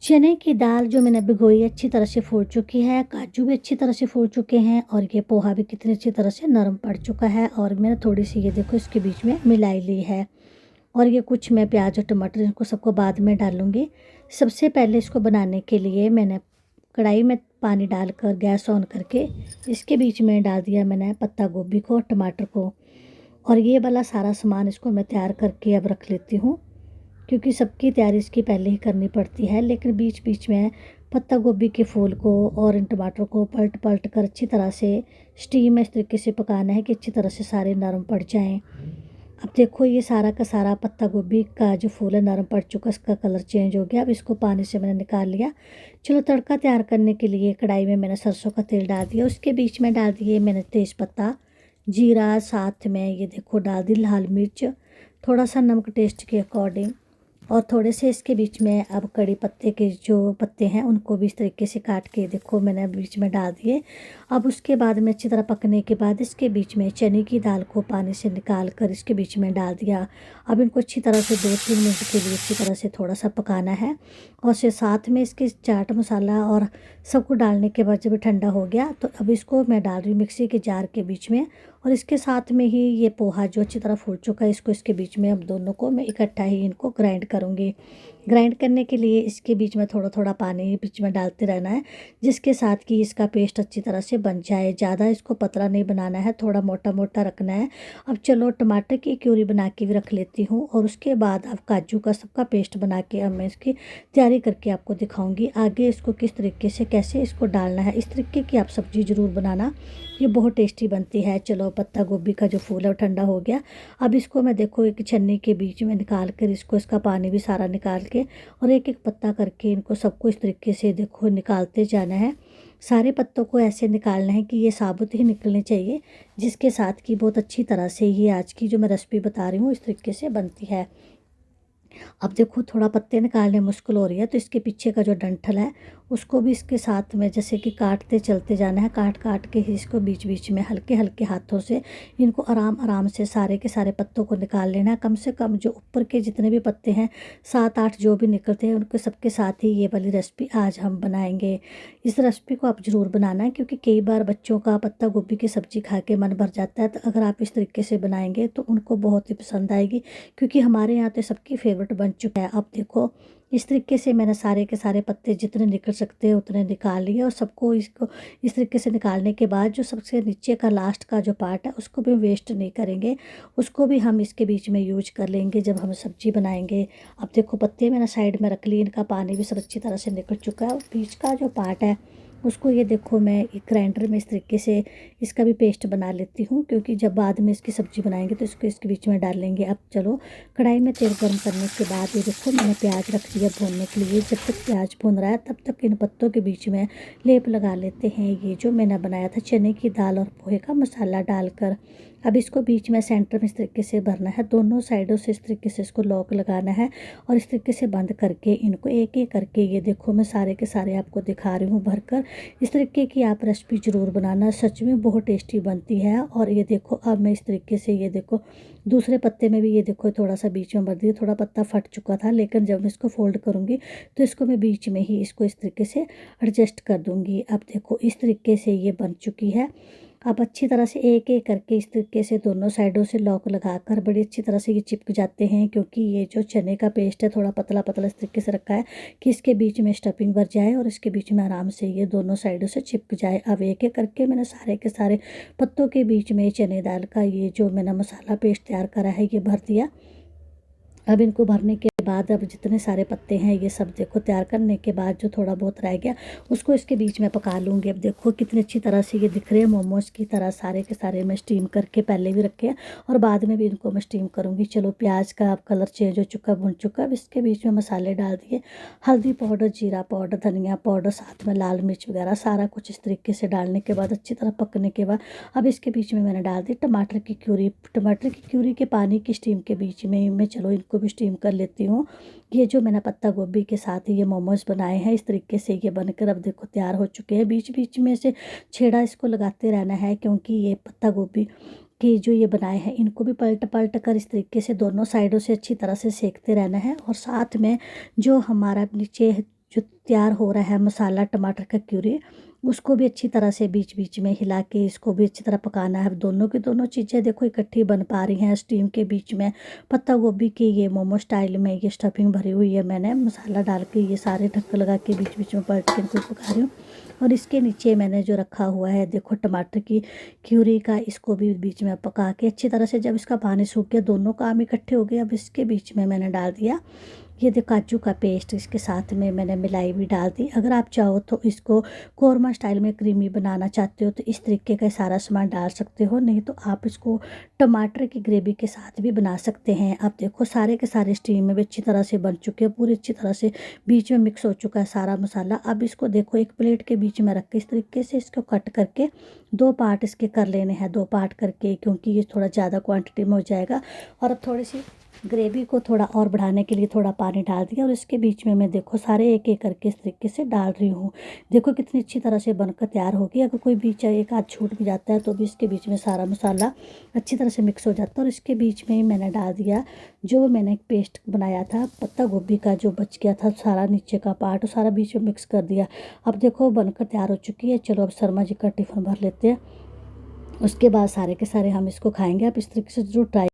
चने की दाल जो मैंने भिगोई अच्छी तरह से फूल चुकी है, काजू भी अच्छी तरह से फूल चुके हैं और ये पोहा भी कितनी अच्छी तरह से नरम पड़ चुका है। और मैंने थोड़ी-सी ये देखो इसके बीच में मिलाई ली है। और ये कुछ मैं प्याज और टमाटर इनको सबको बाद में डालूँगी। सबसे पहले इसको बनाने के लिए मैंने कढ़ाई में पानी डालकर गैस ऑन करके इसके बीच में डाल दिया मैंने पत्ता गोभी को, टमाटर को। और ये वाला सारा सामान इसको मैं तैयार करके अब रख लेती हूँ, क्योंकि सबकी तैयारी इसकी पहले ही करनी पड़ती है। लेकिन बीच बीच में पत्ता गोभी के फूल को और इन टमाटर को पलट पलट कर अच्छी तरह से स्टीम में इस तरीके से पकाना है कि अच्छी तरह से सारे नरम पड़ जाएं। अब देखो ये सारा का सारा पत्ता गोभी का जो फूल है नरम पड़ चुका, इसका कलर चेंज हो गया। अब इसको पानी से मैंने निकाल लिया। चलो तड़का तैयार करने के लिए कढ़ाई में मैंने सरसों का तेल डाल दिया, उसके बीच में डाल दिए मैंने तेज़पत्ता, जीरा, साथ में ये देखो डाल दी लाल मिर्च, थोड़ा सा नमक टेस्ट के अकॉर्डिंग। और थोड़े से इसके बीच में अब कड़ी पत्ते के जो पत्ते हैं उनको भी इस तरीके से काट के देखो मैंने बीच में डाल दिए। अब उसके बाद में अच्छी तरह पकने के बाद इसके बीच में चने की दाल को पानी से निकाल कर इसके बीच में डाल दिया। अब इनको अच्छी तरह से 2-3 मिनट के लिए अच्छी तरह से थोड़ा सा पकाना है। और से साथ में इसके चाट मसाला और सबको डालने के बाद जब ठंडा हो गया तो अब इसको मैं डाल रही हूँ मिक्सी के जार के बीच में। और इसके साथ में ही ये पोहा जो अच्छी तरह फूल चुका है इसको इसके बीच में अब दोनों को मैं इकट्ठा ही इनको ग्राइंड करूँगी। ग्राइंड करने के लिए इसके बीच में थोड़ा थोड़ा पानी बीच में डालते रहना है, जिसके साथ कि इसका पेस्ट अच्छी तरह से बन जाए। ज़्यादा इसको पतला नहीं बनाना है, थोड़ा मोटा मोटा रखना है। अब चलो टमाटर की क्यूरी बना के भी रख लेती हूँ और उसके बाद अब काजू का सबका पेस्ट बना के अब मैं इसकी तैयारी करके आपको दिखाऊंगी आगे इसको किस तरीके से कैसे इसको डालना है। इस तरीके की आप सब्ज़ी ज़रूर बनाना, ये बहुत टेस्टी बनती है। चलो पत्ता गोभी का जो फूल है वो ठंडा हो गया। अब इसको मैं देखो एक छन्नी के बीच में निकाल कर इसको इसका पानी भी सारा निकाल के और एक एक पत्ता करके इनको सबको इस तरीके से देखो निकालते जाना है। सारे पत्तों को ऐसे निकालना है कि ये साबुत ही निकलने चाहिए, जिसके साथ कि बहुत अच्छी तरह से ये आज की जो मैं रेसिपी बता रही हूँ इस तरीके से बनती है। अब देखो थोड़ा पत्ते निकालने मुश्किल हो रही है तो इसके पीछे का जो डंठल है उसको भी इसके साथ में जैसे कि काटते चलते जाना है। काट काट के ही इसको बीच बीच में हल्के हल्के हाथों से इनको आराम आराम से सारे के सारे पत्तों को निकाल लेना है। कम से कम जो ऊपर के जितने भी पत्ते हैं 7-8 जो भी निकलते हैं उनके सबके साथ ही ये वाली रेसिपी आज हम बनाएंगे। इस रेसिपी को आप ज़रूर बनाना है, क्योंकि कई बार बच्चों का पत्ता गोभी की सब्ज़ी खा के मन भर जाता है। तो अगर आप इस तरीके से बनाएंगे तो उनको बहुत ही पसंद आएगी, क्योंकि हमारे यहाँ तो सबकी फेवरेट बन चुका है। अब देखो इस तरीके से मैंने सारे के सारे पत्ते जितने निकल सकते हैं उतने निकाल लिए और सबको इसको इस तरीके से निकालने के बाद जो सबसे नीचे का लास्ट का जो पार्ट है उसको भी वेस्ट नहीं करेंगे, उसको भी हम इसके बीच में यूज कर लेंगे जब हम सब्जी बनाएंगे। अब देखो पत्ते मैंने साइड में रख लिए, इनका पानी भी सब अच्छी तरह से निकल चुका है। और बीच का जो पार्ट है उसको ये देखो मैं एक ग्राइंडर में इस तरीके से इसका भी पेस्ट बना लेती हूँ, क्योंकि जब बाद में इसकी सब्ज़ी बनाएंगे तो इसको इसके बीच में डाल लेंगे। अब चलो कढ़ाई में तेल गर्म करने के बाद ये देखो मैंने प्याज रख दिया भूनने के लिए। जब तक प्याज भून रहा है तब तक इन पत्तों के बीच में लेप लगा लेते हैं ये जो मैंने बनाया था चने की दाल और पोहे का मसाला डालकर। अब इसको बीच में सेंटर में इस तरीके से भरना है, दोनों साइडों से इस तरीके से इसको लॉक लगाना है और इस तरीके से बंद करके इनको एक एक करके ये देखो मैं सारे के सारे आपको दिखा रही हूँ भरकर। इस तरीके की आप रेसिपी ज़रूर बनाना, सच में बहुत टेस्टी बनती है। और ये देखो अब मैं इस तरीके से ये देखो दूसरे पत्ते में भी ये देखो थोड़ा सा बीच में भर दिया। थोड़ा पत्ता फट चुका था, लेकिन जब मैं इसको फोल्ड करूँगी तो इसको मैं बीच में ही इसको इस तरीके से एडजस्ट कर दूँगी। अब देखो इस तरीके से ये बन चुकी है। अब अच्छी तरह से एक एक करके इस तरीके से दोनों साइडों से लॉक लगाकर बड़ी अच्छी तरह से ये चिपक जाते हैं, क्योंकि ये जो चने का पेस्ट है थोड़ा पतला पतला इस तरीके से रखा है कि इसके बीच में स्टफिंग भर जाए और इसके बीच में आराम से ये दोनों साइडों से चिपक जाए। अब एक एक करके मैंने सारे के सारे पत्तों के बीच में चने दाल का ये जो मैंने मसाला पेस्ट तैयार करा है ये भर दिया। अब इनको भरने के बाद अब जितने सारे पत्ते हैं ये सब देखो तैयार करने के बाद जो थोड़ा बहुत रह गया उसको इसके बीच में पका लूँगी। अब देखो कितनी अच्छी तरह से ये दिख रहे हैं मोमोज़ की तरह, सारे के सारे मैं स्टीम करके पहले भी रखे हैं और बाद में भी इनको मैं स्टीम करूँगी। चलो प्याज का अब कलर चेंज हो चुका, भुन चुका। अब इसके बीच में मसाले डाल दिए, हल्दी पाउडर, जीरा पाउडर, धनिया पाउडर, साथ में लाल मिर्च वगैरह सारा कुछ इस तरीके से डालने के बाद अच्छी तरह पकने के बाद अब इसके बीच में मैंने डाल दी टमाटर की क्यूरी। टमाटर की क्यूरी के पानी की स्टीम के बीच में मैं चलो इनको भी स्टीम कर लेती हूँ। ये जो मैंने पत्ता गोभी के साथ ये मोमोज बनाए हैं इस तरीके से ये बनकर अब देखो तैयार हो चुके हैं। बीच बीच में से छेड़ा इसको लगाते रहना है, क्योंकि ये पत्ता गोभी कि जो ये बनाए हैं इनको भी पलट पलट कर इस तरीके से दोनों साइडों से अच्छी तरह से सेकते रहना है। और साथ में जो हमारा नीचे जो तैयार हो रहा है मसाला टमाटर का प्यूरी, उसको भी अच्छी तरह से बीच बीच में हिला के इसको भी अच्छी तरह पकाना है। दोनों की दोनों चीज़ें देखो इकट्ठी बन पा रही हैं। स्टीम के बीच में पत्ता गोभी की ये मोमो स्टाइल में ये स्टफिंग भरी हुई है, मैंने मसाला डाल के ये सारे ढक्कन लगा के बीच बीच में पलट के इनको पका रही हूँ। और इसके नीचे मैंने जो रखा हुआ है देखो टमाटर की प्यूरी का, इसको भी बीच में पका के अच्छी तरह से जब इसका पानी सूख गया, दोनों काम इकट्ठे हो गए, अब इसके बीच में मैंने डाल दिया ये देखो काजू का पेस्ट, इसके साथ में मैंने मिलाई भी डाल दी। अगर आप चाहो तो इसको कोरमा स्टाइल में क्रीमी बनाना चाहते हो तो इस तरीके का सारा सामान डाल सकते हो, नहीं तो आप इसको टमाटर की ग्रेवी के साथ भी बना सकते हैं। अब देखो सारे के सारे स्टीम में भी अच्छी तरह से बन चुके हैं, पूरी अच्छी तरह से बीच में मिक्स हो चुका है सारा मसाला। अब इसको देखो एक प्लेट के बीच में रख के इस तरीके से इसको कट करके 2 पार्ट इसके कर लेने हैं, 2 पार्ट करके, क्योंकि ये थोड़ा ज़्यादा क्वांटिटी में हो जाएगा। और अब थोड़ी सी ग्रेवी को थोड़ा और बढ़ाने के लिए थोड़ा पानी डाल दिया और इसके बीच में मैं देखो सारे एक एक करके इस तरीके से डाल रही हूँ। देखो कितनी अच्छी तरह से बनकर तैयार होगी। अगर कोई बीच एक आध छूट भी जाता है तो भी इसके बीच में सारा मसाला अच्छी तरह से मिक्स हो जाता है। और इसके बीच में ही मैंने डाल दिया जो मैंने एक पेस्ट बनाया था पत्ता गोभी का, जो बच गया था सारा नीचे का पार्ट, सारा बीच में मिक्स कर दिया। अब देखो बनकर तैयार हो चुकी है। चलो अब शर्मा जी का टिफ़िन भर लेते हैं, उसके बाद सारे के सारे हम इसको खाएंगे। आप इस तरीके से जो ट्राई